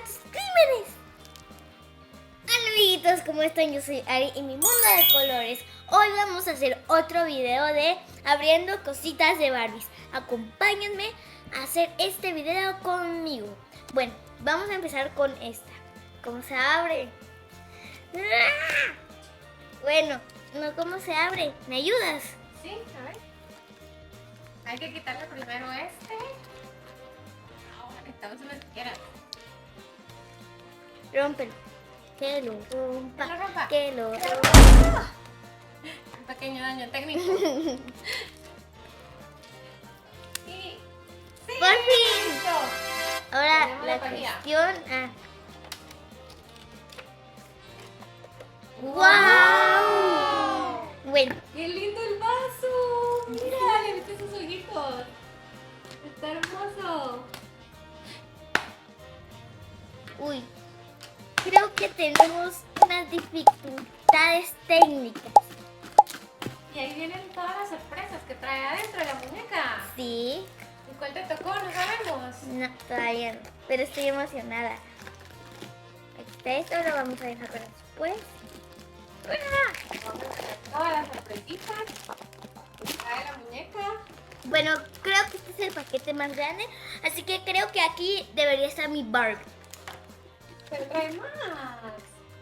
tus crímenes. Hola amiguitos, ¿cómo están? Yo soy Ari y mi mundo de colores. Hoy vamos a hacer otro video de abriendo cositas de Barbies. Acompáñenme a hacer este video conmigo. Bueno, vamos a empezar con esta. ¿Cómo se abre? Bueno, no, ¿cómo se abre? ¿Me ayudas? Sí, a ver. Hay que quitarle primero este. Ahora necesitamos unas tijeras. Rómpelo. Que lo rompa. Que lo rompa. Que lo rompa. Un pequeño daño técnico. Sí. Sí. ¡Por fin! Listo. Ahora Tenemos la la pajilla. cuestión. ¡Wow! Bueno, ¡Qué lindo el vaso! Mira, le viste sus ojitos. Está hermoso. uy. Creo que tenemos unas dificultades técnicas. Y ahí vienen todas las sorpresas que trae adentro de la muñeca. Sí. ¿Y cuál te tocó? No sabemos. No, todavía no. Pero estoy emocionada. Aquí está esto, lo vamos a dejar para después. Vamos a ver todas las sorpresitas que trae la muñeca. Bueno, creo que este es el paquete más grande. Así que creo que aquí debería estar mi Barbie. Pero trae más.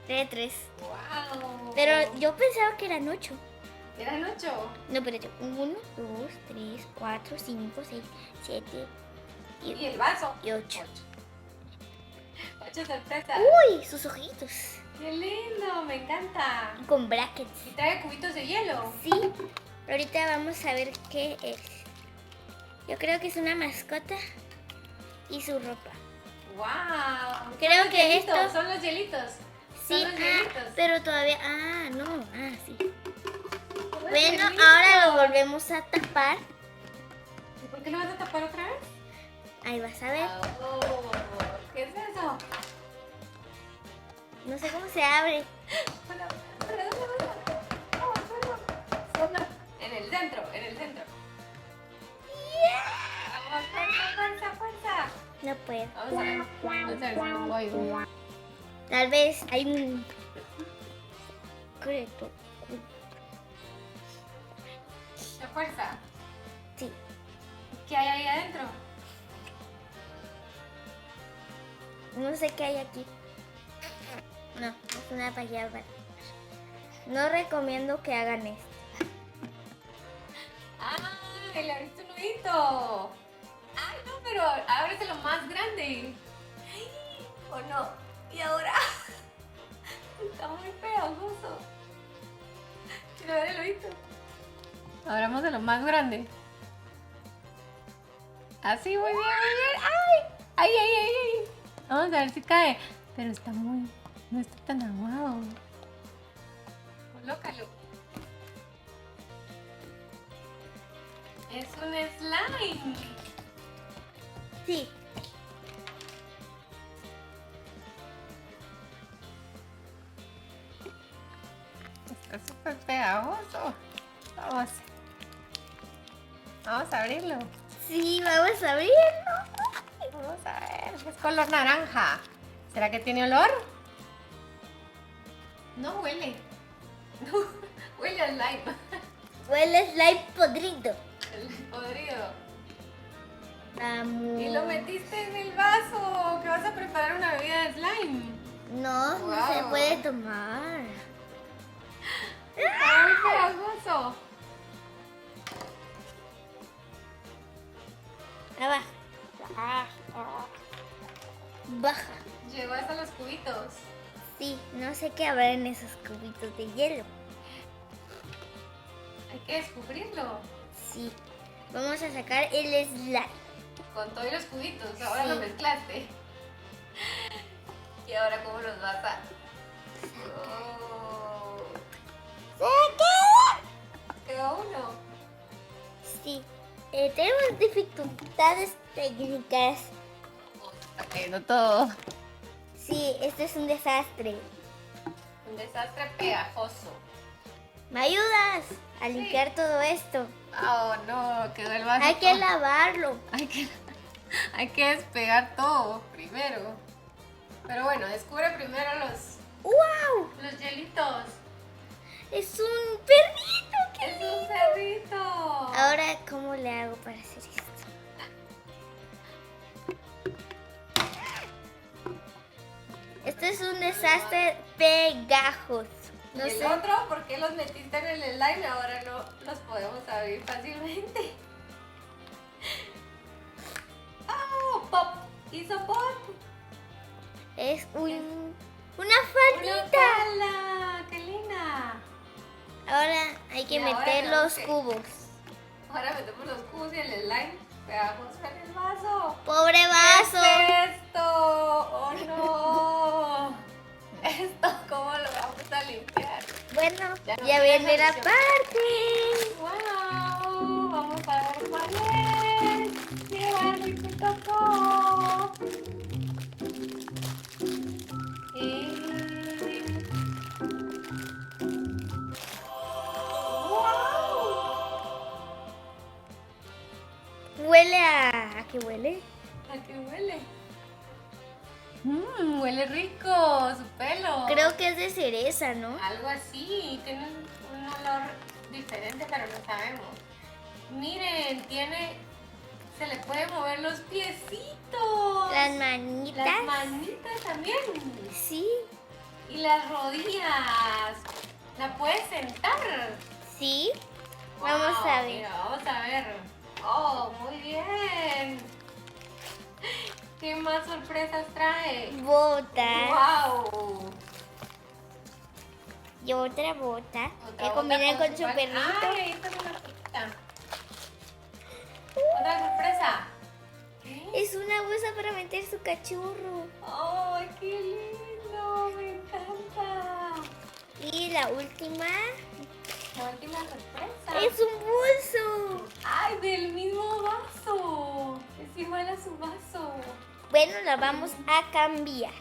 Trae 3. ¡Wow! Pero yo pensaba que eran 8. ¿Eran 8? No, pero yo. 1, 2, 3, 4, 5, 6, 7 Y el vaso. y 8. 8 sorpresas. ¡Uy! Sus ojitos. ¡Qué lindo! Me encanta. Con brackets. Y trae cubitos de hielo. Sí. Ahorita vamos a ver qué es. Yo creo que es una mascota y su ropa. ¡Wow! Creo Son los que hielitos, esto- son los hielitos. Sí, Son los hielitos. pero todavía. No. Sí. Son los Bueno, hielitos. ahora lo volvemos a tapar. ¿Y por qué lo vas a tapar otra vez? Ahí vas a ver. Oh, ¿qué es eso? No sé cómo se abre. Bueno, ¿dónde vas? Vamos. En el centro, en el centro. Vamos, fuerza. No puedo. Vamos a ver si me voy. Tal vez hay un. Secreto. La fuerza. Sí. ¿Qué hay ahí adentro? No sé qué hay aquí. No, es una pajilla. No recomiendo que hagan esto. ¡Ah! Le abriste un nudito. ¡Ay, no! Pero ábrete lo más grande. ¿O no? ¿Y ahora? Está muy pegajoso. Quiero ver el oído. Abramos de lo más grande. Así, muy bien, muy bien. ¡Ay! ¡Ay! Vamos a ver si cae. Pero está muy... No está tan aguado. Colócalo. Es un slime. Sí. Está súper pegajoso. Vamos a abrirlo. Sí, vamos a abrirlo. Vamos a ver. Es color naranja. ¿Será que tiene olor? No huele. No, huele a slime. Huele slime podrido. El podrido. Vamos. Y lo metiste en el vaso. Que vas a preparar una bebida de slime. No, no se Wow. puede tomar. Está muy pegajoso. Abajo. Baja. Llegó hasta los cubitos. Sí, no sé qué habrá en esos cubitos de hielo. Hay que descubrirlo. Sí. Vamos a sacar el slime. Con todos los cubitos. Ahora Sí. lo mezclaste. ¿Y ahora cómo los vas a...? Oh. Quedó uno. Sí. Tenemos dificultades técnicas. Está cayendo todo. Sí, esto es un desastre. Un desastre pegajoso. ¿Me ayudas a limpiar todo esto? Oh, no, quedó el vaso. Hay que todo. lavarlo. Hay que despegar todo primero. Pero bueno, descubre primero ¡Wow! los hielitos. Es un perrito. ¡Qué Es lindo! un perrito. Ahora, ¿cómo le hago para hacer esto? Esto es un desastre pegajoso. Y No el sé. otro, ¿por qué los metiste en el slime? Ahora no los podemos abrir fácilmente. ¡Oh! ¡Pop! ¡Hizo pop! Es una ¡Una faldita. pala! ¡Qué linda! Ahora hay que Y ahora meter tenemos los que- cubos. Ahora metemos los cubos y el slime. Veamos en el vaso. ¡Pobre vaso! ¿Qué es esto? ¡Oh no! ¿Esto cómo lo vamos a limpiar? Bueno, Ya no ya tiene viene la solución. parte. ¡Wow! Vamos a ver cuál es. ¡Qué Barbie me tocó! ¡Wow! Huele ¿a qué huele? ¿A qué huele? Huele rico su pelo. Creo que es de cereza, ¿no? Algo así, tiene un olor diferente, pero no sabemos. Miren, se le puede mover los piecitos. Las manitas. Las manitas también. Sí, Y las rodillas. ¿La puedes sentar? sí. Vamos a ver. Mira, vamos a ver. Oh, muy bien. ¿Qué más sorpresas trae? Botas. ¡Wow! Y otra bota Otra que bota combina con su par- perrito. ¡Ay, ahí está una cosita! ¡Otra sorpresa! ¿Qué? Es una bolsa para meter su cachorro. ¡Ay, qué lindo! ¡Me encanta! Y la última La última sorpresa. es un bolso. ¡Ay, del mismo vaso! Es igual a su vaso. Bueno, la vamos a cambiar.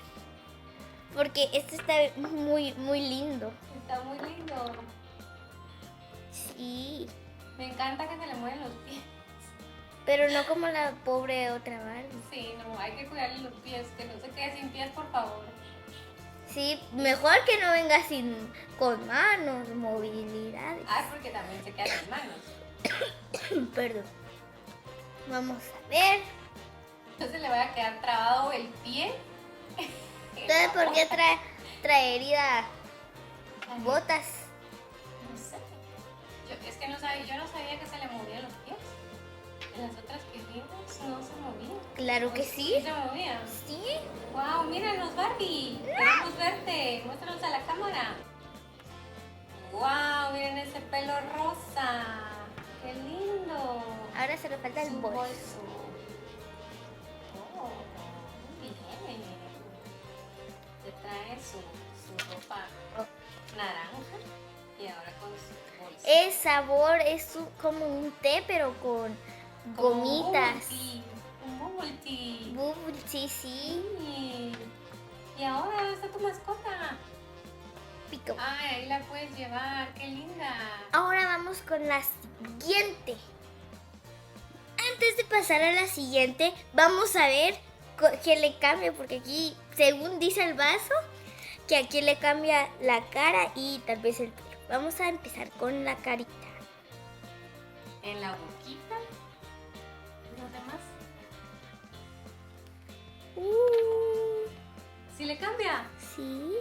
Porque este está muy, muy lindo. Está muy lindo. Sí. Me encanta que se le mueven los pies. Pero no como la pobre otra Barbie. Sí, no, hay que cuidarle los pies. Que no se quede sin pies, por favor. Sí, mejor que no venga con manos, movilidades. Ay, porque también se queda sin manos. Perdón. Vamos a ver. Entonces le va a quedar trabado el pie. ¿Sabes por qué traería botas? No sé. Es que yo no sabía que se le movían los pies. En las otras que vimos no se movían. Claro que Sí sí. se movían. Sí. Wow, míranos, Barbie. Queremos verte. Muéstranos a la cámara. Wow, miren ese pelo rosa. Qué lindo. Ahora solo falta el Su bolso. Oh, muy bien. Te trae su ropa naranja y ahora con su bolsa. El sabor es como un té, pero con Como gomitas. Un bubble tea. Bubble tea, sí. Sí. Y ahora, ¿dónde está tu mascota? Pico. Ay, ahí la puedes llevar. Qué linda. Ahora vamos con la siguiente. Antes de pasar a la siguiente, vamos a ver qué le cambia, porque aquí, según dice el vaso, que aquí le cambia la cara y tal vez el pelo. Vamos a empezar con la carita. En la boquita. ¿Los demás? ¿Sí le cambia? Sí.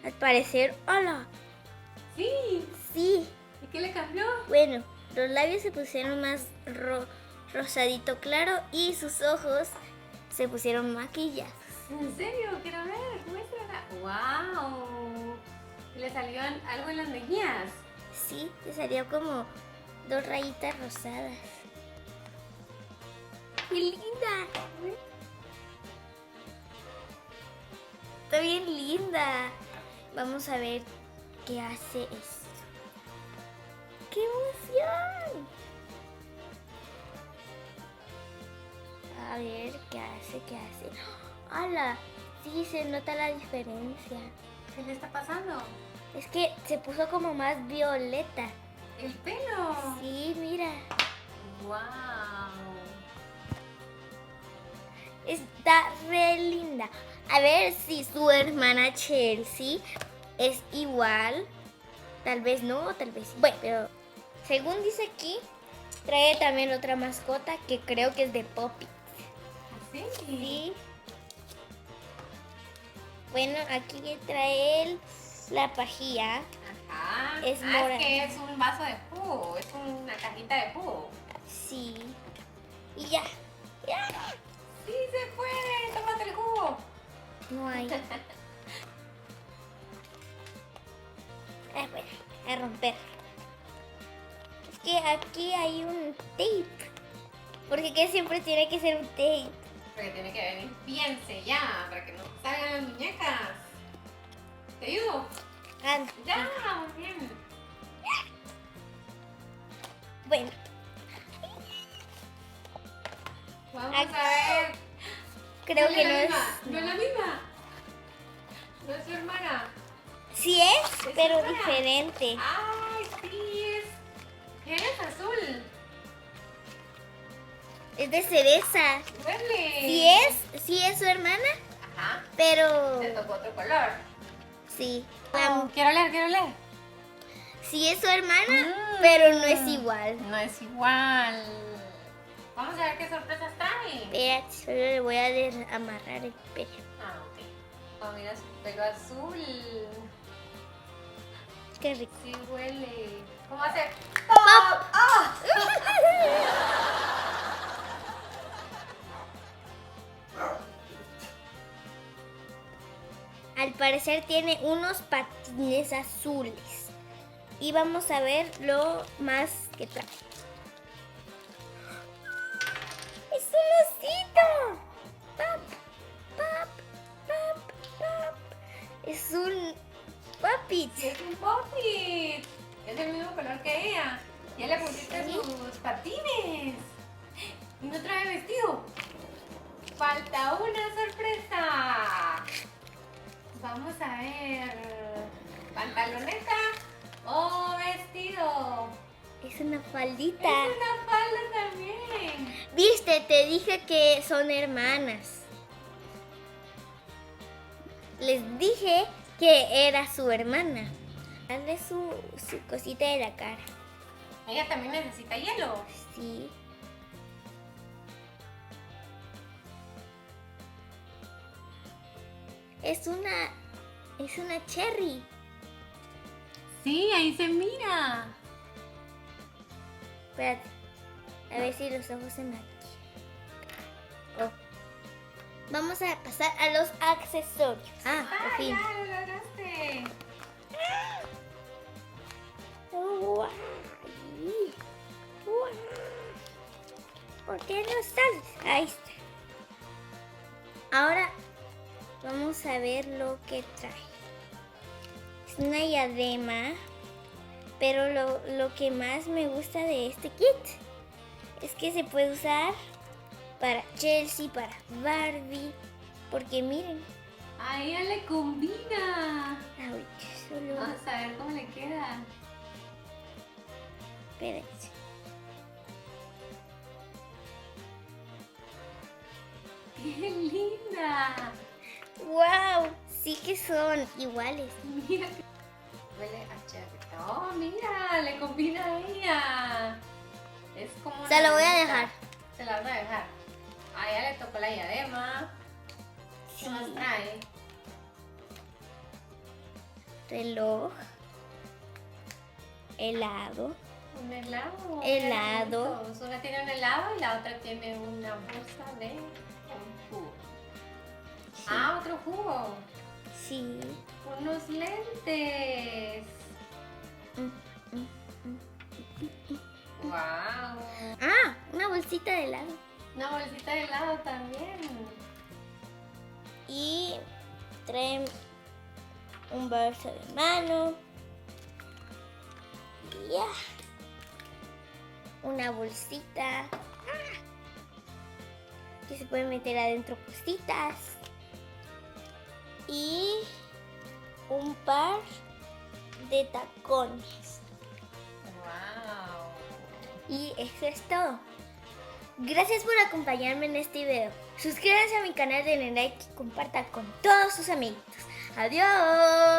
Al parecer, hola. Sí. Sí. ¿Y qué le cambió? Bueno, los labios se pusieron más rosadito claro y sus ojos se pusieron maquillados. ¿En serio? Quiero ver. Muéstrala. ¡Wow! ¿Y le salió algo en las mejillas? Sí, le salió como 2 rayitas rosadas. ¡Qué linda! Está bien linda. Vamos a ver qué hace esto. ¡Qué emoción! A ver, ¿qué hace? ¿Qué hace? ¡Hala! Sí, se nota la diferencia. ¿Qué le está pasando? Es que se puso como más violeta. ¿El pelo? Sí, mira. ¡Wow! Está re linda. A ver si su hermana Chelsea es igual. Tal vez no, tal vez sí. Bueno, pero según dice aquí, trae también otra mascota que creo que es de Poppy. ¿Sí? Sí. Bueno, aquí trae la pajilla. Ajá. Es Es morada. que es un vaso de jugo, es una cajita de jugo. Sí. Y ya. Ya. ¡Sí se puede! ¡Tómate el jugo! No hay. Bueno, a romper. Es que aquí hay un tape. Porque que siempre tiene que ser un tape. Porque tiene que venir bien sellada para que no salgan las muñecas. ¿Te ayudo? Ah, Ya, muy bien. bueno, Vamos Aquí- a ver. creo que la no es. misma. No es la misma. No es su hermana. Sí es, ¿Es pero hermana? diferente. ¡Ay, sí es! Eres azul. Es de cereza. Huele. Sí es su hermana, Ajá. pero Te tocó otro color. sí. Quiero leer, quiero leer. Sí es su hermana, pero no es igual. No es igual. Vamos a ver qué sorpresas trae. Espera, solo le voy a amarrar el pelo. Ah, ok. Oh, mira su pelo azul. Qué rico. Sí huele. ¿Cómo hace? ¡Pop! ¡Ah! Al parecer tiene unos patines azules. Y vamos a ver lo más que trae. ¡Es un osito! ¡Pap! ¡Pap! ¡Pap! ¡Pap! Es un Puppet. Es un Poppit. Es del mismo color que ella. Ya le pusiste Sí. sus patines. Y no trae vestido. Falta una sorpresa. Vamos a ver. ¿Pantaloneta o vestido? Es una faldita. Es una falda también. Viste, te dije que son hermanas. Les dije que era su hermana. Hazle su cosita de la cara. Ella también necesita hielo. Sí. Es una cherry. Sí, ahí se mira. Espérate. A ver si los ojos se me aquí. Oh. Vamos a pasar a los accesorios. Ah, por Ah, fin. ya lo lograste. Guay. Guay. ¿Por qué no sales? Ahí está. Ahora vamos a ver lo que trae. Es una diadema, pero lo que más me gusta de este kit es que se puede usar para Chelsea, para Barbie, porque miren, A ella le combina. ahorita solo, Vamos a ver cómo le queda. espérense. ¡Qué linda! ¡Wow! Sí que son iguales. Mira que huele a cherry. Oh, mira, le combina a ella. Es como Se lo voy a naranjita. dejar. Se la vas a dejar. A ella le tocó la diadema. ¿Qué más trae? Reloj, helado, Un helado. Helado. Bonitos. Una tiene un helado y la otra tiene una bolsa de un jugo. Ah, otro jugo. sí. Unos lentes. Mm, mm. Wow. Ah, una bolsita de helado. Una bolsita de helado también. Y trae un bolso de mano. Y ya. Una bolsita. Que se puede meter adentro cositas. Y un par de tacones. Wow. Y eso es todo. Gracias por acompañarme en este video. Suscríbanse a mi canal, denle like y compartan con todos sus amiguitos. ¡Adiós!